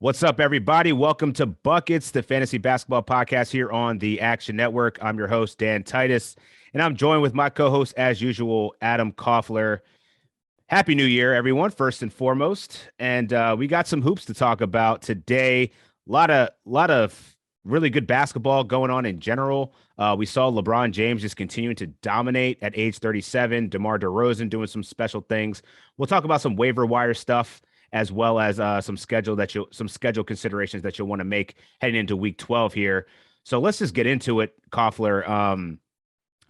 What's up, everybody? Welcome to Buckets, the fantasy basketball podcast here on the Action Network. I'm your host, Dan Titus, and I'm joined with my co-host, as usual, Adam Koffler. Happy New Year, everyone, first and foremost. And we got some hoops to talk about today. A lot of really good basketball going on in general. We saw LeBron James just continuing to dominate at age 37. DeMar Derozan doing some special things. We'll talk about some waiver wire stuff, as well as some schedule considerations that you'll want to make heading into week 12 here. So let's just get into it, Koffler.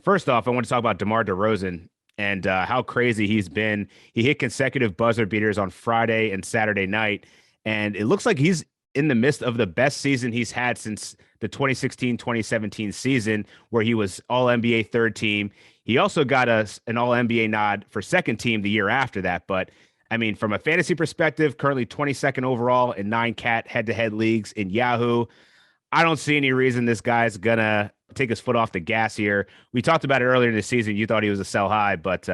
First off, I want to talk about DeMar Derozan and how crazy he's been. He hit consecutive buzzer beaters on Friday and Saturday night, and it looks like he's in the midst of the best season he's had since the 2016-2017 season, where he was All-NBA third team. He also got an All-NBA nod for second team the year after that, but I mean, from a fantasy perspective, currently 22nd overall in 9 cat head-to-head leagues in Yahoo. I don't see any reason this guy's going to take his foot off the gas here. We talked about it earlier in the season. You thought he was a sell high, but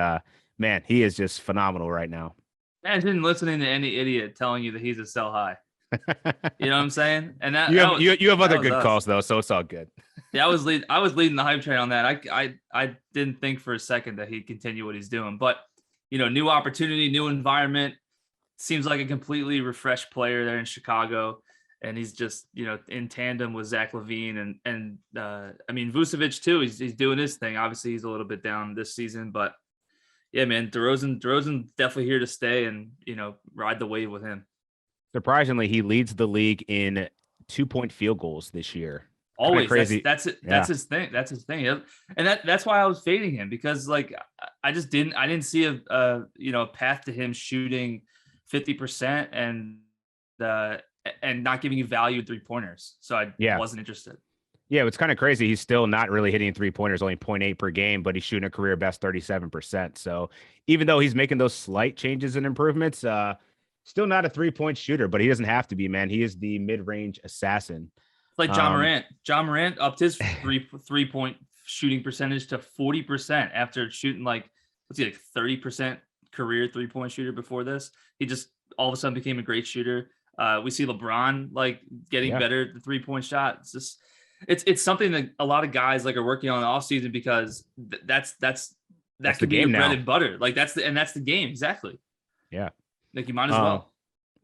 man, he is just phenomenal right now. Imagine listening to any idiot telling you that he's a sell high. You know what I'm saying? And that you have other good calls though, so it's all good. Yeah, I was leading the hype train on that. I didn't think for a second that he'd continue what he's doing, but new opportunity, new environment. Seems like a completely refreshed player there in Chicago. And he's just, in tandem with Zach LaVine and Vucevic too. He's doing his thing. Obviously, he's a little bit down this season, but yeah, man, DeRozan definitely here to stay and, ride the wave with him. Surprisingly, he leads the league in 2-point field goals this year. Always crazy. That's it. Yeah. That's his thing. That's his thing. And that's why I was fading him, because I didn't see a path to him shooting 50% and not giving you value 3-pointers. So I wasn't interested. Yeah, it's kind of crazy. He's still not really hitting 3-pointers, only 0.8 per game, but he's shooting a career best 37%. So even though he's making those slight changes and improvements, still not a 3-point shooter, but he doesn't have to be, man. He is the mid-range assassin. Like John Morant. John Morant upped his three-point shooting percentage to 40% after shooting like 30% career 3-point shooter before this. He just all of a sudden became a great shooter. We see LeBron getting better at the 3-point shot. It's just it's something that a lot of guys are working on in the offseason, because that could be your bread and butter. That's the game. Exactly. Yeah. You might as well.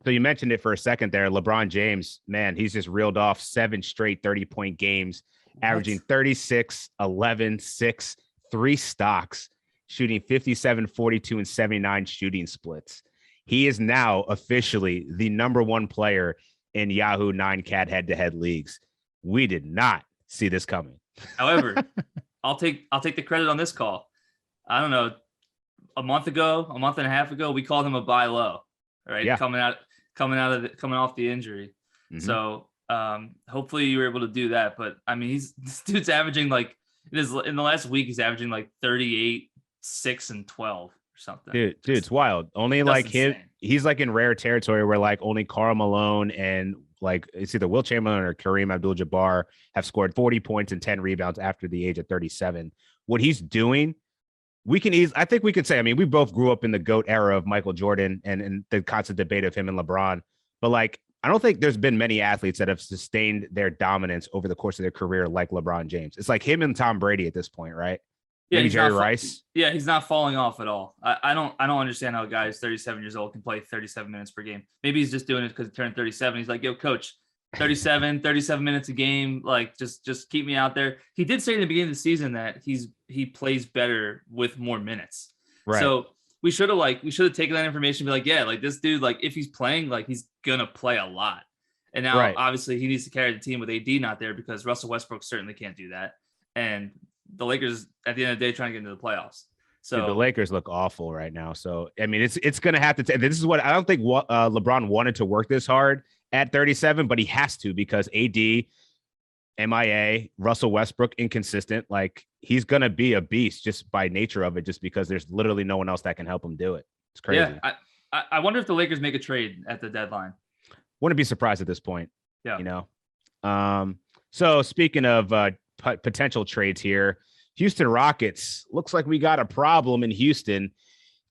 So you mentioned it for a second there. LeBron James, man, he's just reeled off 7 straight 30-point games, averaging 36, 11, 6, 3 stocks, shooting 57, 42, and 79 shooting splits. He is now officially the number 1 player in Yahoo 9 cat head-to-head leagues. We did not see this coming. However, I'll take the credit on this call. I don't know, a month and a half ago, we called him a buy low, right? Yeah. Coming off the injury. Mm-hmm. So hopefully you were able to do that. But I mean, this dude's averaging in the last week, he's averaging 38, 6, and 12 or something. Dude, it's wild. Only that's insane. He's in rare territory where only Karl Malone and it's either Will Chamberlain or Kareem Abdul-Jabbar have scored 40 points and 10 rebounds after the age of 37. What he's doing, I think we could say, we both grew up in the GOAT era of Michael Jordan and the constant debate of him and LeBron. But I don't think there's been many athletes that have sustained their dominance over the course of their career like LeBron James. It's like him and Tom Brady at this point, right? Yeah, maybe Jerry Rice. Yeah, he's not falling off at all. I don't understand how a guy who's 37 years old can play 37 minutes per game. Maybe he's just doing it because he turned 37. He's like, yo, coach, 37 minutes a game. Just keep me out there. He did say in the beginning of the season that he plays better with more minutes. Right. So we should have taken that information and be this dude, if he's playing, he's gonna play a lot. And now obviously he needs to carry the team with AD not there, because Russell Westbrook certainly can't do that. And the Lakers at the end of the day trying to get into the playoffs. So dude, the Lakers look awful right now. So it's going to have to. This is what I don't think. LeBron wanted to work this hard at 37, but he has to, because AD, MIA, Russell Westbrook inconsistent. He's going to be a beast just by nature of it, just because there's literally no one else that can help him do it. It's crazy. Yeah, I wonder if the Lakers make a trade at the deadline. Wouldn't be surprised at this point. Yeah. So speaking of potential trades here, Houston Rockets, looks like we got a problem in Houston.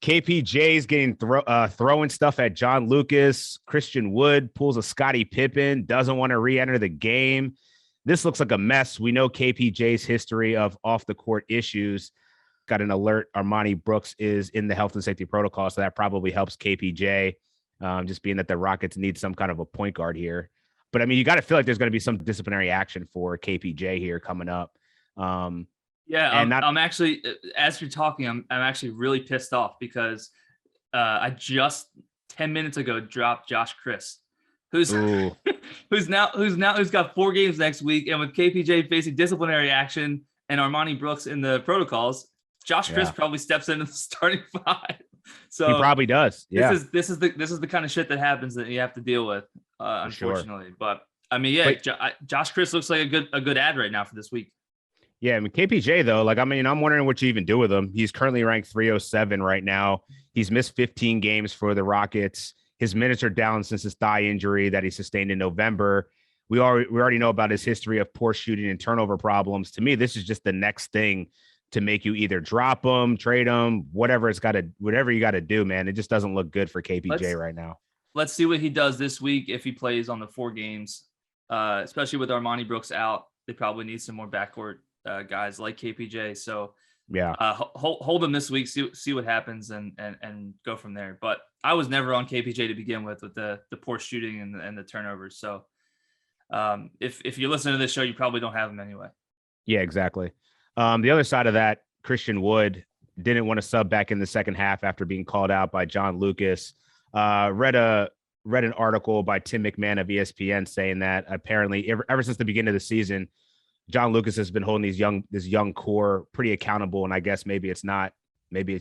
KPJ's getting throwing stuff at John Lucas. Christian Wood pulls a Scottie Pippen, doesn't want to re-enter the game. This looks like a mess. We know KPJ's history of off-the-court issues. Got an alert. Armani Brooks is in the health and safety protocol, so that probably helps KPJ, just being that the Rockets need some kind of a point guard here. But, I mean, you got to feel like there's going to be some disciplinary action for KPJ here coming up. I'm actually, as you're talking, I'm actually really pissed off because I just 10 minutes ago dropped Josh Chris, who's got 4 games next week, and with KPJ facing disciplinary action and Armani Brooks in the protocols, Josh Chris probably steps into the starting 5. So he probably does. Yeah, this is the kind of shit that happens that you have to deal with, unfortunately. Sure. But I mean, Josh Chris looks like a good ad right now for this week. Yeah, I mean, KPJ, though, I'm wondering what you even do with him. He's currently ranked 307 right now. He's missed 15 games for the Rockets. His minutes are down since his thigh injury that he sustained in November. We already know about his history of poor shooting and turnover problems. To me, this is just the next thing to make you either drop him, trade him, whatever you got to do, man. It just doesn't look good for KPJ right now. Let's see what he does this week if he plays on the 4 games, especially with Armani Brooks out. They probably need some more backcourt guys like KPJ. So yeah, hold him this week, see what happens and go from there. But I was never on KPJ to begin with the poor shooting and the turnovers. So if you listen to this show, you probably don't have him anyway. Yeah, exactly. The other side of that, Christian Wood didn't want to sub back in the second half after being called out by John Lucas. Read an article by Tim McMahon of ESPN saying that apparently ever since the beginning of the season, John Lucas has been holding this young core pretty accountable, and I guess maybe it's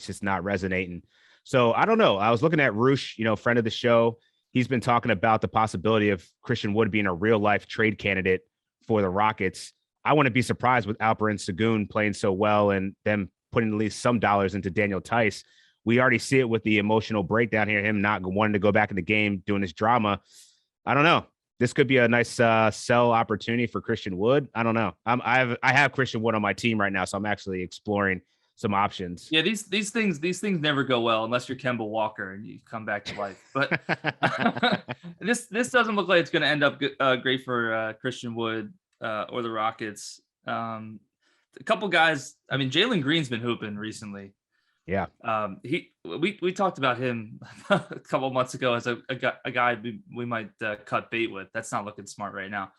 just not resonating. So I don't know. I was looking at Roosh, friend of the show. He's been talking about the possibility of Christian Wood being a real life trade candidate for the Rockets. I wouldn't be surprised with Alperen Sengun playing so well and them putting at least some dollars into Daniel Tice. We already see it with the emotional breakdown here, him not wanting to go back in the game, doing this drama. I don't know. This could be a nice sell opportunity for Christian Wood. I don't know. I have Christian Wood on my team right now, so I'm actually exploring some options. Yeah, these things never go well unless you're Kemba Walker and you come back to life. But this doesn't look like it's going to end up great for Christian Wood or the Rockets. A couple guys. I mean, Jalen Green's been hooping recently. Yeah. We talked about him a couple of months ago as a guy we might cut bait with. That's not looking smart right now.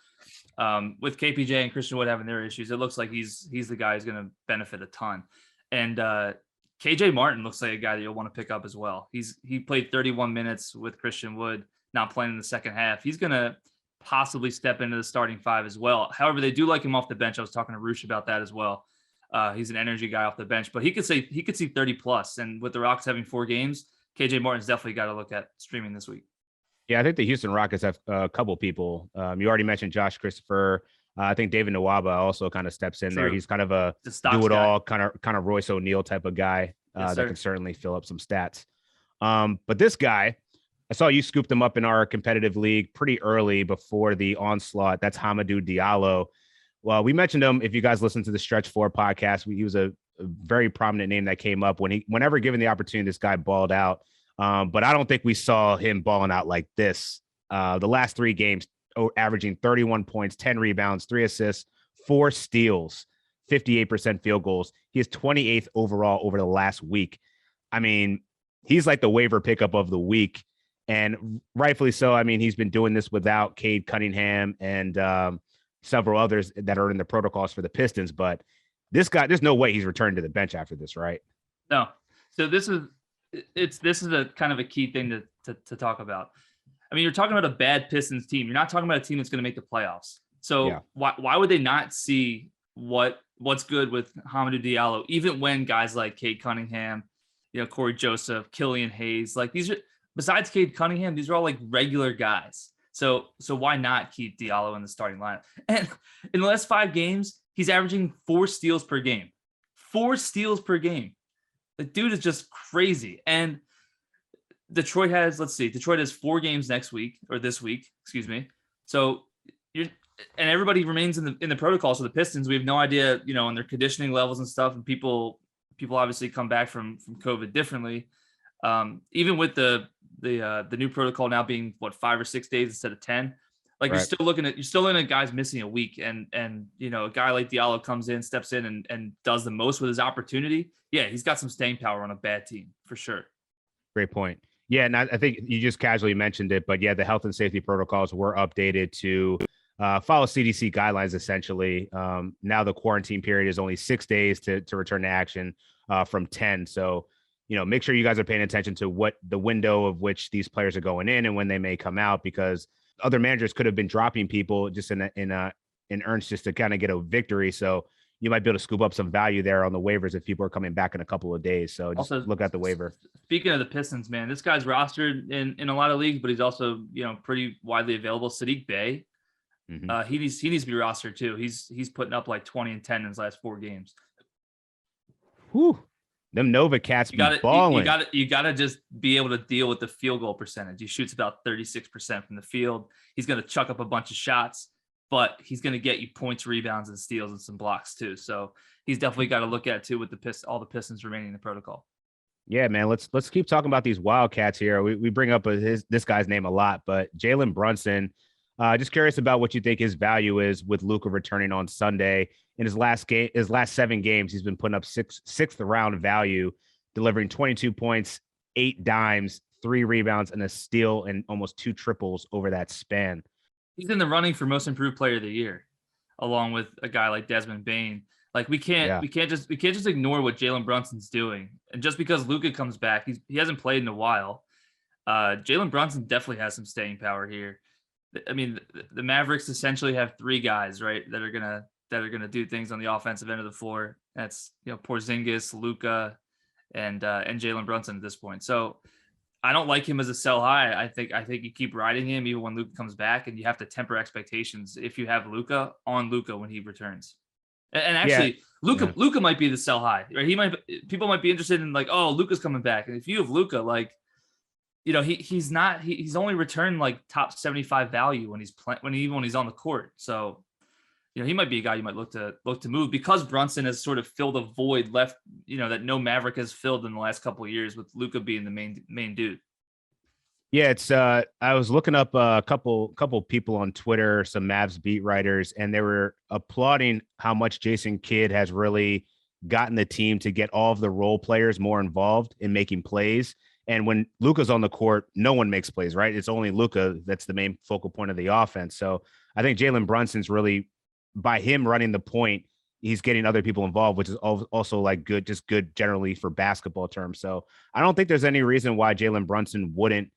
With KPJ and Christian Wood having their issues, it looks like he's the guy who's going to benefit a ton. And KJ Martin looks like a guy that you'll want to pick up as well. He played 31 minutes with Christian Wood, not playing in the second half. He's going to possibly step into the starting 5 as well. However, they do like him off the bench. I was talking to Roosh about that as well. He's an energy guy off the bench, but he could see 30 plus. And with the Rockets having 4 games, KJ Martin's definitely got to look at streaming this week. Yeah, I think the Houston Rockets have a couple people. You already mentioned Josh Christopher. I think David Nwaba also kind of steps in there. He's kind of a do-it-all, kind of Royce O'Neal type of guy that can certainly fill up some stats. But this guy, I saw you scooped him up in our competitive league pretty early before the onslaught. That's Hamidou Diallo. Well, we mentioned him. If you guys listen to the Stretch 4 podcast, he was a very prominent name that came up whenever given the opportunity, this guy balled out. But I don't think we saw him balling out like this. The last 3 games, averaging 31 points, 10 rebounds, 3 assists, 4 steals, 58% field goals. He is 28th overall over the last week. I mean, he's like the waiver pickup of the week, and rightfully so. I mean, he's been doing this without Cade Cunningham and several others that are in the protocols for the Pistons. But this guy, there's no way he's returned to the bench after this, right? No. So this is a kind of a key thing to talk about. I mean, you're talking about a bad Pistons team. You're not talking about a team that's going to make the playoffs. So why would they not see what's good with Hamidou Diallo, even when guys like Cade Cunningham, Corey Joseph, Killian Hayes, like these are, besides Cade Cunningham, these are all like regular guys. So why not keep Diallo in the starting lineup? And in the last 5 games, he's averaging 4 steals per game. 4 steals per game. The dude is just crazy. And Detroit has 4 games this week, excuse me. So and everybody remains in the protocol. So the Pistons, we have no idea, on their conditioning levels and stuff. And people obviously come back from COVID differently. Even with the new protocol now being 5 or 6 days instead of 10, like Right. you're still looking at guys missing a week, and a guy like Diallo comes in, steps in, and does the most with his opportunity. Yeah, he's got some staying power on a bad team for sure. Great point. Yeah, and I think you just casually mentioned it, but yeah, the health and safety protocols were updated to follow CDC guidelines. Essentially, now the quarantine period is only 6 days to return to action from 10. So, make sure you guys are paying attention to what the window of which these players are going in and when they may come out, because other managers could have been dropping people just in earnest just to kind of get a victory. So you might be able to scoop up some value there on the waivers if people are coming back in a couple of days. So just look at the waiver. Speaking of the Pistons, man, this guy's rostered in a lot of leagues, but he's also pretty widely available. Saddiq Bey, he needs to be rostered too. He's putting up like 20 and 10 in his last 4 games. Whew. Them Nova Cats be balling. You gotta just be able to deal with the field goal percentage. He shoots about 36% from the field. He's gonna chuck up a bunch of shots, but he's gonna get you points, rebounds, and steals and some blocks too. So he's definitely got to look at too with all the Pistons remaining in the protocol. Yeah, man. Let's keep talking about these Wildcats here. We bring up this guy's name a lot, but Jalen Brunson. Just curious about what you think his value is with Luka returning on Sunday. In his last 7 games, he's been putting up sixth round value, delivering 22 points, 8 dimes, 3 rebounds, and a steal, and almost 2 triples over that span. He's in the running for most improved player of the year, along with a guy like Desmond, Bane. Like we can't just ignore what Jalen Brunson's doing. And just because Luka comes back, he hasn't played in a while. Jalen Brunson definitely has some staying power here. I mean, the Mavericks essentially have 3 guys, right, that are gonna do things on the offensive end of the floor. That's Porzingis, Luka, and Jalen Brunson at this point. So I don't like him as a sell high. I think you keep riding him even when Luka comes back, and you have to temper expectations if you have Luka when he returns. And actually, Luka might be the sell high, right? People might be interested in like, oh, Luka's coming back, and if you have Luka, like, he's only returned like top 75 value when he's on the court. So, he might be a guy you might look to move, because Brunson has sort of filled a void left, that no Maverick has filled in the last couple of years, with Luka being the main dude. Yeah, it's I was looking up a couple people on Twitter, some Mavs beat writers, and they were applauding how much Jason Kidd has really gotten the team to get all of the role players more involved in making plays. And when Luka's on the court, no one makes plays, right? It's only Luka that's the main focal point of the offense. So I think Jalen Brunson's really, by him running the point, he's getting other people involved, which is also like good generally for basketball terms. So I don't think there's any reason why Jalen Brunson wouldn't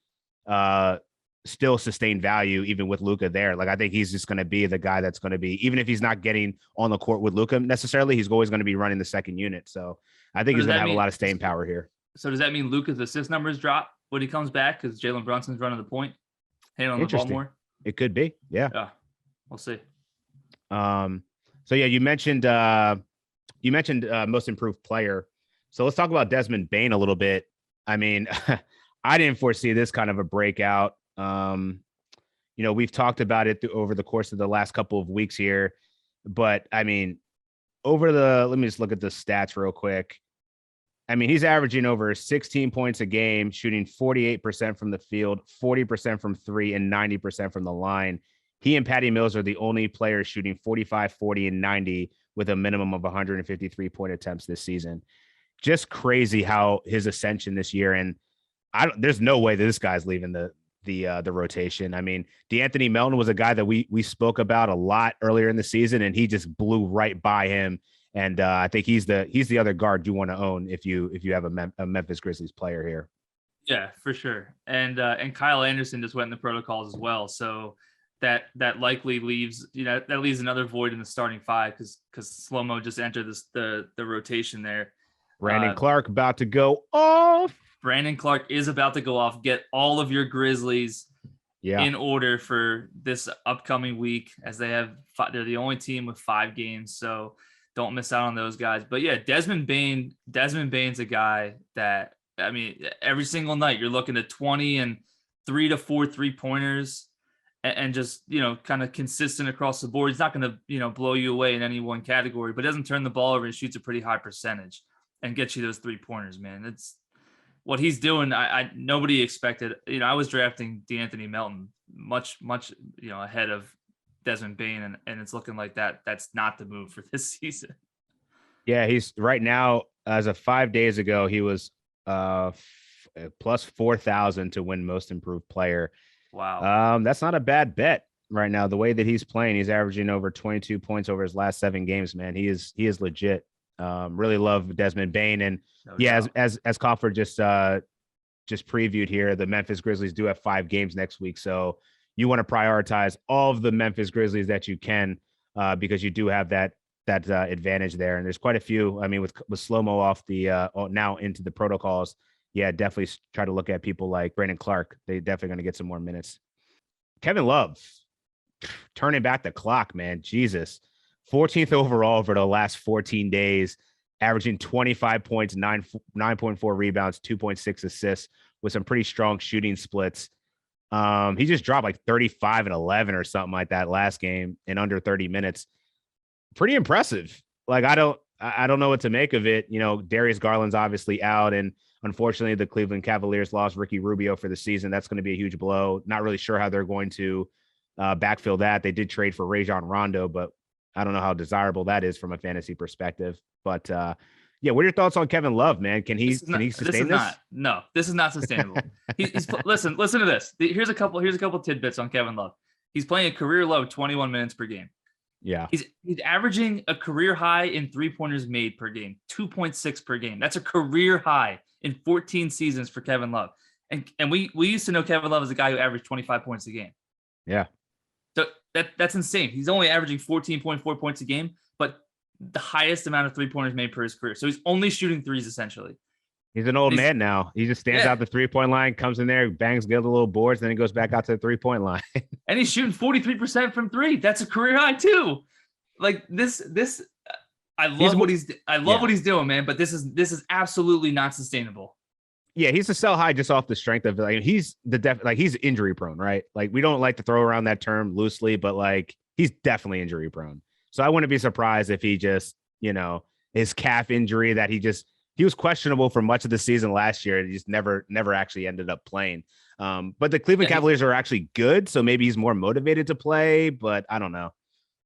still sustain value even with Luka there. Like, I think he's just going to be the guy that's going to be, even if he's not getting on the court with Luka necessarily, he's always going to be running the second unit. So I think he's going to have a lot of staying power here. So does that mean Luka's assist numbers drop when he comes back because Jalen Brunson's running the point, handling the ball more? It could be. Yeah. We'll see. So yeah, you mentioned most improved player. So let's talk about Desmond Bane a little bit. I mean, I didn't foresee this kind of a breakout. We've talked about it over the course of the last couple of weeks here, but I mean, let me just look at the stats real quick. I mean, he's averaging over 16 points a game, shooting 48% from the field, 40% from 3, and 90% from the line. He and Patty Mills are the only players shooting 45, 40, and 90 with a minimum of 153 point attempts this season. Just crazy how his ascension this year. And there's no way that this guy's leaving the rotation. I mean, DeAnthony Melton was a guy that we spoke about a lot earlier in the season, and he just blew right by him. And I think he's the other guard you want to own if you have a Memphis Grizzlies player here. Yeah, for sure. And Kyle Anderson just went in the protocols as well. So that likely leaves another void in the starting 5 because Slow-Mo just entered the rotation there. Brandon Clark about to go off. Brandon Clark is about to go off. Get all of your Grizzlies in order for this upcoming week, as they're the only team with 5 games. So don't miss out on those guys. But yeah, Desmond Bane's a guy that, I mean, every single night you're looking at 20 and 3 to 4 3-pointers and just, kind of consistent across the board. He's not going to, blow you away in any one category, but doesn't turn the ball over and shoots a pretty high percentage and gets you those 3-pointers, man. what he's doing, I nobody expected. I was drafting DeAnthony Melton much ahead of Desmond Bane, and it's looking like that's not the move for this season. Yeah, he's right now, as of 5 days ago, he was plus 4,000 to win most improved player. Wow. That's not a bad bet right now. The way that he's playing, he's averaging over 22 points over his last 7 games, man. He is legit. Really love Desmond Bane. And as Koffler just previewed here, the Memphis Grizzlies do have 5 games next week. So you want to prioritize all of the Memphis Grizzlies that you can, because you do have that advantage there. And there's quite a few. I mean, with slow-mo off the now into the protocols, yeah, definitely try to look at people like Brandon Clark. They definitely going to get some more minutes. Kevin Love, turning back the clock, man. Jesus. 14th overall over the last 14 days, averaging 25 points, 9.4 rebounds, 2.6 assists with some pretty strong shooting splits. He just dropped like 35 and 11 or something like that last game in under 30 minutes. Pretty impressive. Like, I don't know what to make of it. Darius Garland's obviously out, and unfortunately the Cleveland Cavaliers lost Ricky Rubio for the season. That's going to be a huge blow. Not really sure how they're going to backfill that. They did trade for Rajon Rondo, but I don't know how desirable that is from a fantasy perspective. But yeah, what are your thoughts on Kevin Love, man? Can he sustain this? No, this is not sustainable. Listen to this. Here's a couple tidbits on Kevin Love. He's playing a career low 21 minutes per game. Yeah. He's averaging a career high in 3-pointers made per game, 2.6 per game. That's a career high in 14 seasons for Kevin Love. And we used to know Kevin Love as a guy who averaged 25 points a game. Yeah. So that's insane. He's only averaging 14.4 points a game, but the highest amount of 3-pointers made per his career. So he's only shooting threes essentially. He's an old man now. He just stands out the 3-point line, comes in there, bangs, gets a little boards, then he goes back out to the 3-point line. And he's shooting 43% from 3. That's a career high too. Like this, I love what he's doing, man. But this is absolutely not sustainable. Yeah, he's a sell high just off the strength of he's he's injury prone, right? Like, we don't like to throw around that term loosely, but like, he's definitely injury prone. So I wouldn't be surprised if he just, his calf injury that he was questionable for much of the season last year. And he just never actually ended up playing. But the Cleveland Cavaliers are actually good. So maybe he's more motivated to play, but I don't know.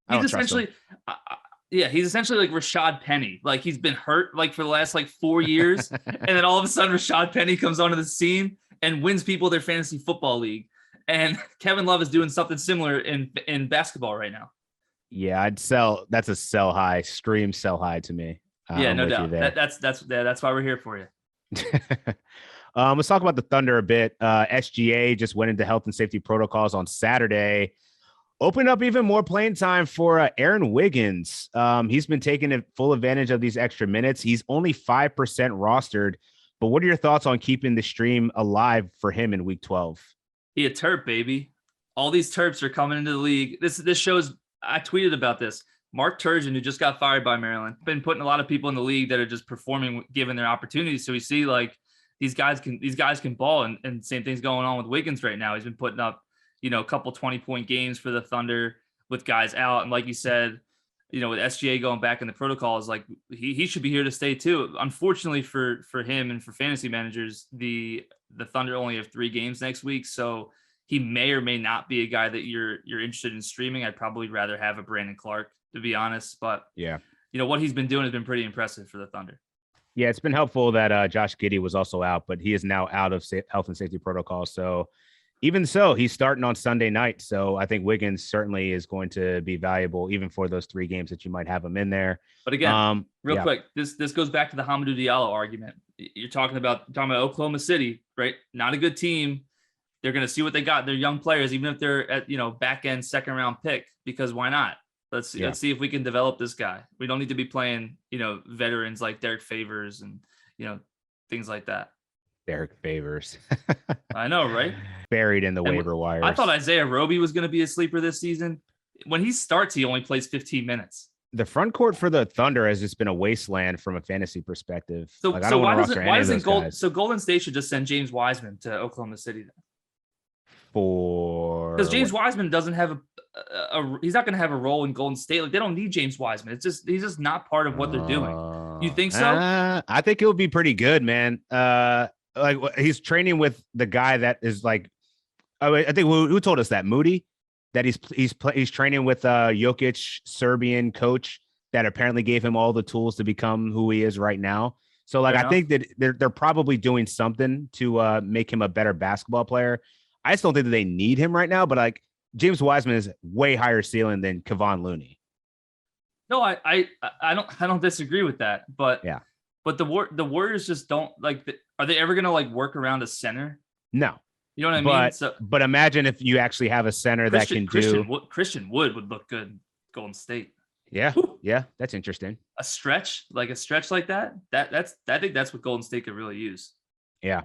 He's essentially like Rashad Penny. Like, he's been hurt like for the last 4 years. And then all of a sudden Rashad Penny comes onto the scene and wins people their fantasy football league. And Kevin Love is doing something similar in basketball right now. Yeah, that's a sell high, stream sell high to me. Yeah, no doubt. That's why we're here for you. Let's talk about the Thunder a bit. SGA just went into health and safety protocols on Saturday. Opened up even more playing time for Aaron Wiggins. He's been taking full advantage of these extra minutes. He's only 5% rostered. But what are your thoughts on keeping the stream alive for him in week 12? He a Terp, baby. All these Terps are coming into the league. This shows. I tweeted about this. Mark Turgeon, who just got fired by Maryland, been putting a lot of people in the league that are just performing given their opportunities. So we see these guys can ball, and same thing's going on with Wiggins right now. He's been putting up, a couple 20-point games for the Thunder with guys out. And like you said, with SGA going back in the protocols, like he should be here to stay too. Unfortunately for him and for fantasy managers, the Thunder only have 3 games next week. So he may or may not be a guy that you're interested in streaming. I'd probably rather have a Brandon Clark, to be honest. But yeah, what he's been doing has been pretty impressive for the Thunder. Yeah, it's been helpful that Josh Giddey was also out, but he is now out of health and safety protocol. So even so, he's starting on Sunday night. So I think Wiggins certainly is going to be valuable, even for those 3 games that you might have him in there. But again, real quick, this goes back to the Hamidou Diallo argument. You're talking about Oklahoma City, right? Not a good team. They're going to see what they got. They're young players, even if they're at back end 2nd round pick, because why not? Let's see if we can develop this guy. We don't need to be playing, veterans like Derek Favors and, things like that. Derek Favors. I know, right? Buried in the waiver wires. I thought Isaiah Roby was going to be a sleeper this season. When he starts, he only plays 15 minutes. The front court for the Thunder has just been a wasteland from a fantasy perspective. So why doesn't Golden State should just send James Wiseman to Oklahoma City then? Because James Wiseman doesn't have he's not going to have a role in Golden State. Like, they don't need James Wiseman. He's just not part of what they're doing. You think so? I think he'll be pretty good, man. like he's training with the guy that is like, I think who told us that Moody, that he's training with Jokic Serbian coach that apparently gave him all the tools to become who he is right now. So like, I think that they're probably doing something to make him a better basketball player. I just don't think that they need him right now, but like James Wiseman is way higher ceiling than Kevon Looney. No, I don't disagree with that, but yeah, but the Warriors just don't like. Are they ever gonna like work around a center? No, you know what I mean. So, but imagine if you actually have a center that can do. Christian Wood would look good Golden State. Yeah, yeah, that's interesting. A stretch like that. I think that's what Golden State could really use. Yeah,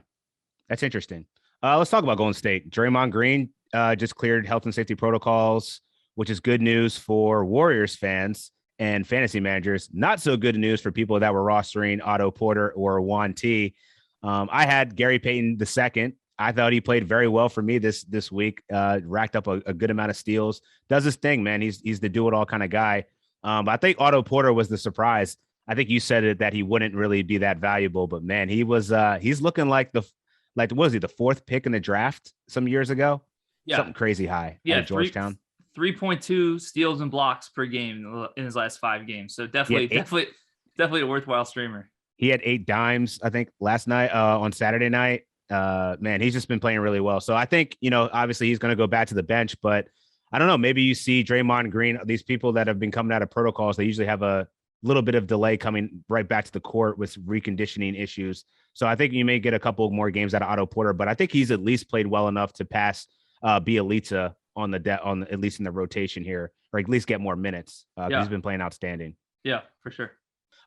that's interesting. Let's talk about Golden State. Draymond Green just cleared health and safety protocols, which is good news for Warriors fans and fantasy managers. Not so good news for people that were rostering Otto Porter or Juan T. I had Gary Payton II. I thought he played very well for me this week. Racked up a good amount of steals. Does his thing, man. He's the do-it-all kind of guy. But I think Otto Porter was the surprise. I think you said it that he wouldn't really be that valuable, but man, he's looking like what was he, the fourth pick in the draft some years ago? Yeah. Something crazy high. Yeah, Georgetown. 3.2 steals and blocks per game in his last 5 games. So definitely a worthwhile streamer. He had 8 dimes, I think, last night on Saturday night. Man, he's just been playing really well. So I think, obviously he's going to go back to the bench, but I don't know. Maybe you see Draymond Green, these people that have been coming out of protocols, they usually have a little bit of delay coming right back to the court with reconditioning issues. So I think you may get a couple more games out of Otto Porter, but I think he's at least played well enough to pass Bielitsa on at least in the rotation here, or at least get more minutes. He's been playing outstanding. Yeah, for sure.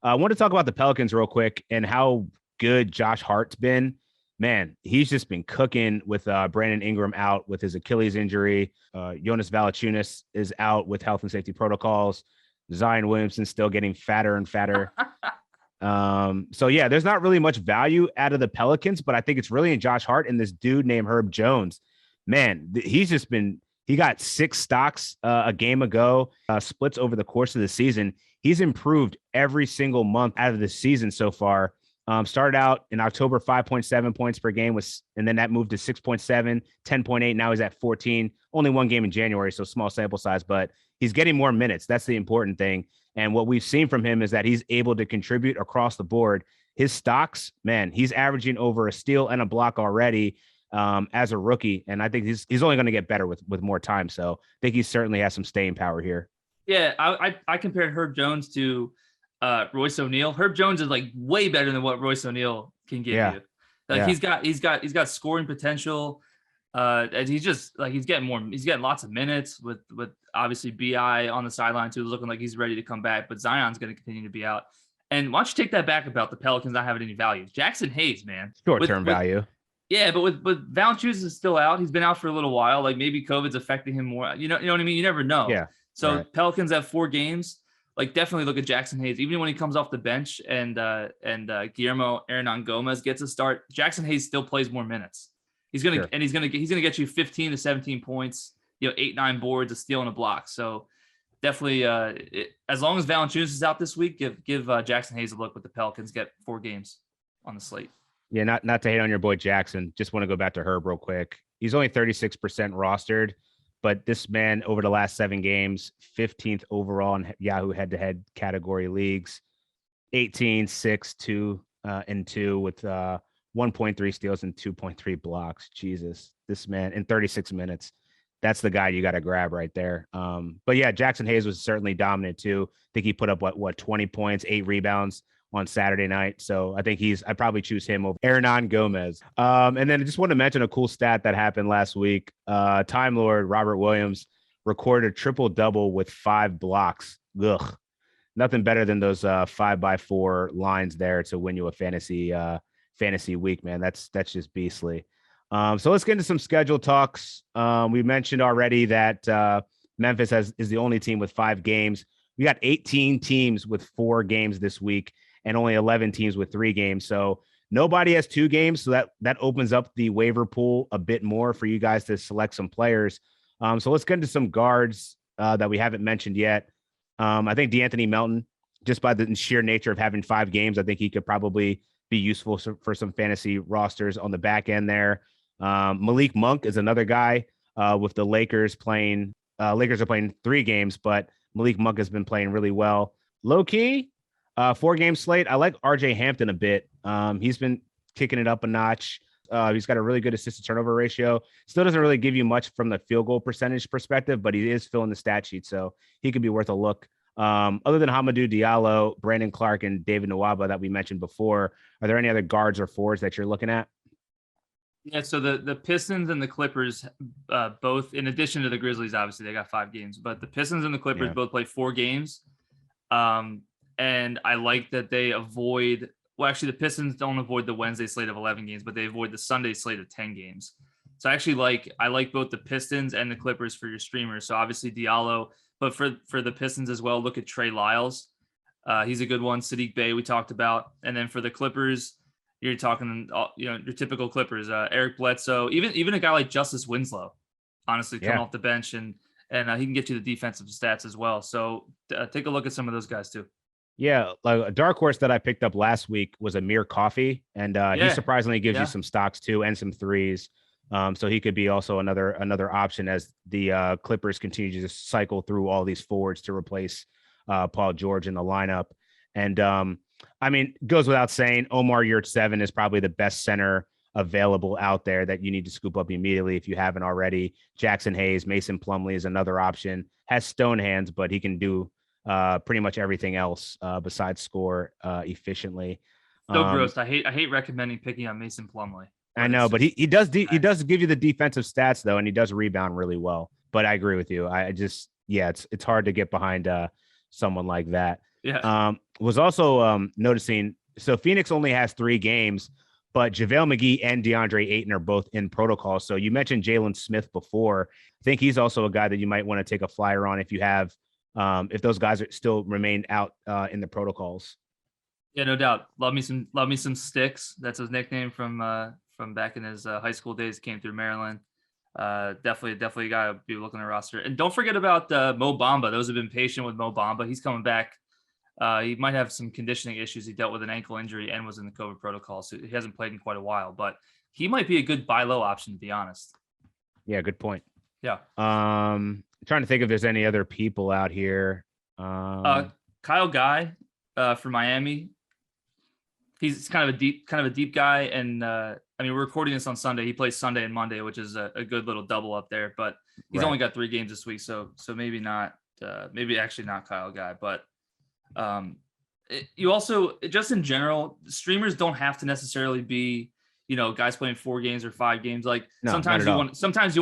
I want to talk about the Pelicans real quick and how good Josh Hart's been. Man, he's just been cooking with Brandon Ingram out with his Achilles injury. Jonas Valanciunas is out with health and safety protocols. Zion Williamson still getting fatter and fatter. So yeah, there's not really much value out of the Pelicans, but I think it's really in Josh Hart and this dude named Herb Jones. Man, he got 6 stocks a game ago, splits over the course of the season. He's improved every single month out of the season so far. Started out in October, 5.7 points per game, and then that moved to 6.7, 10.8. Now he's at 14. Only 1 game in January, so small sample size, but he's getting more minutes. That's the important thing. And what we've seen from him is that he's able to contribute across the board. His stocks, man, he's averaging over a steal and a block already as a rookie. And I think he's only going to get better with more time. So I think he certainly has some staying power here. Yeah, I compared Herb Jones to Royce O'Neal. Herb Jones is like way better than what Royce O'Neal can give you. Like he's got scoring potential. He's getting lots of minutes with obviously BI on the sideline too, looking like he's ready to come back, but Zion's going to continue to be out. And why don't you take that back about the Pelicans not having any value? Jackson Hayes, man. Short-term value. Yeah, but with Valanciunas is still out. He's been out for a little while. Like maybe COVID's affecting him more. You know what I mean? You never know. Yeah. So right. Pelicans have 4 games. Like definitely look at Jackson Hayes. Even when he comes off the bench and Guillermo Hernan Gomez gets a start, Jackson Hayes still plays more minutes. He's gonna get you 15 to 17 points, 8-9 boards, a steal and a block. So definitely, as long as Valanciunas is out this week, give Jackson Hayes a look with the Pelicans. Get 4 games on the slate. Yeah, not to hate on your boy Jackson. Just want to go back to Herb real quick. He's only 36% rostered, but this man over the last 7 games, 15th overall in Yahoo head-to-head category leagues, 18, 6, 2, and 2 with 1.3 steals and 2.3 blocks. Jesus, this man in 36 minutes. That's the guy you got to grab right there. But yeah, Jackson Hayes was certainly dominant too. I think he put up what 20 points, 8 rebounds on Saturday night. So I think I'd probably choose him over Hernan Gomez. And then I just want to mention a cool stat that happened last week. Time Lord Robert Williams recorded a triple-double with 5 blocks. Ugh. Nothing better than those 5x4 lines there to win you a fantasy week, man. That's just beastly. So let's get into some schedule talks. We mentioned already that Memphis is the only team with 5 games. We got 18 teams with 4 games this week and only 11 teams with 3 games. So nobody has 2 games. So that opens up the waiver pool a bit more for you guys to select some players. So let's get into some guards that we haven't mentioned yet. I think DeAnthony Melton, just by the sheer nature of having 5 games, I think he could probably be useful for some fantasy rosters on the back end there. Malik Monk is another guy with the Lakers playing. Lakers are playing 3 games, but Malik Monk has been playing really well. Low key, 4-game slate. I like RJ Hampton a bit. He's been kicking it up a notch. He's got a really good assist to turnover ratio. Still doesn't really give you much from the field goal percentage perspective, but he is filling the stat sheet, so he could be worth a look. Other than Hamidou Diallo, Brandon Clark, and David Nwaba that we mentioned before, are there any other guards or forwards that you're looking at? Yeah, so the Pistons and the Clippers, both, in addition to the Grizzlies, obviously they got 5 games, but the Pistons and the Clippers both play 4 games. And I like that they avoid, well, actually the Pistons don't avoid the Wednesday slate of 11 games, but they avoid the Sunday slate of 10 games. So I like both the Pistons and the Clippers for your streamers. So obviously Diallo, but for the Pistons as well, look at Trey Lyles. He's a good one. Saddiq Bey we talked about. And then for the Clippers, you're talking, your typical Clippers, Eric Bledsoe, even a guy like Justice Winslow, honestly, coming off the bench, and he can get you the defensive stats as well. So take a look at some of those guys too. Yeah, like a dark horse that I picked up last week was Amir Coffey, and he surprisingly gives you some stocks too and some threes. So he could be also another option as the Clippers continue to just cycle through all these forwards to replace Paul George in the lineup. And I mean, goes without saying, Omar Yurtseven is probably the best center available out there that you need to scoop up immediately if you haven't already. Jackson Hayes, Mason Plumlee is another option. Has stone hands, but he can do pretty much everything else besides score efficiently. So gross. I hate recommending picking on Mason Plumlee. I know, but he does give you the defensive stats though, and he does rebound really well. But I agree with you. It's hard to get behind someone like that. Yeah. Was also noticing, so Phoenix only has 3 games, but JaVale McGee and DeAndre Ayton are both in protocol. So you mentioned Jalen Smith before. I think he's also a guy that you might want to take a flyer on if you have, if those guys are still remain out in the protocols. Yeah, no doubt. Love me some Sticks. That's his nickname from back in his high school days. Came through Maryland. Definitely a guy to be looking at the roster. And don't forget about Mo Bamba. Those have been patient with Mo Bamba. He's coming back. He might have some conditioning issues. He dealt with an ankle injury and was in the COVID protocol, so he hasn't played in quite a while. But he might be a good buy low option, to be honest. Yeah, good point. Yeah. Trying to think if there's any other people out here. Kyle Guy for Miami. He's kind of a deep guy, and I mean, we're recording this on Sunday. He plays Sunday and Monday, which is a good little double up there. But he's only got 3 games this week, so maybe not. Maybe actually not Kyle Guy, but you also, just in general, streamers don't have to necessarily be, guys playing 4 games or 5 games. Like sometimes you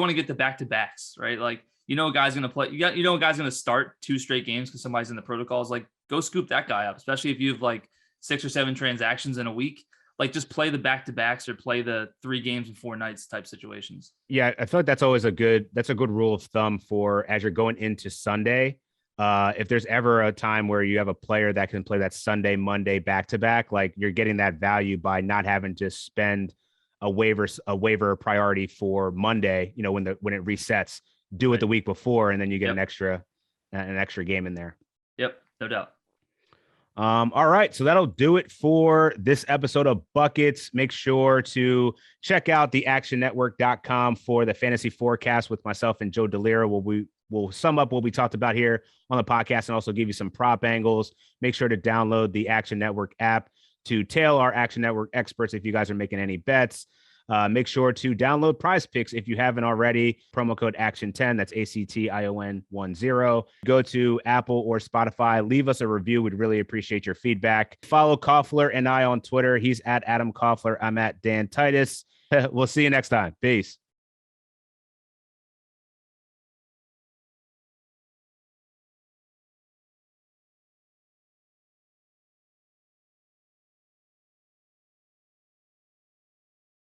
want to get the back-to-backs, right? Like, a guy's going to play, a guy's going to start 2 straight games because somebody's in the protocols. Like, go scoop that guy up, especially if you have like 6 or 7 transactions in a week. Like, just play the back-to-backs or play the 3 games in 4 nights type situations. Yeah, I feel like that's always a good rule of thumb for as you're going into Sunday. If there's ever a time where you have a player that can play that Sunday, Monday back-to-back, like you're getting that value by not having to spend a waiver priority for Monday, when it resets, do it the week before, and then you get an extra game in there. Yep, no doubt. All right, so that'll do it for this episode of Buckets. Make sure to check out the actionnetwork.com for the fantasy forecast with myself and Joe DeLira. We'll sum up what we talked about here on the podcast and also give you some prop angles. Make sure to download the Action Network app to tail our Action Network experts if you guys are making any bets. Make sure to download PrizePicks if you haven't already. Promo code ACTION10, that's ACTION10. Go to Apple or Spotify. Leave us a review. We'd really appreciate your feedback. Follow Koffler and I on Twitter. He's at Adam Koffler. I'm at Dan Titus. We'll see you next time. Peace.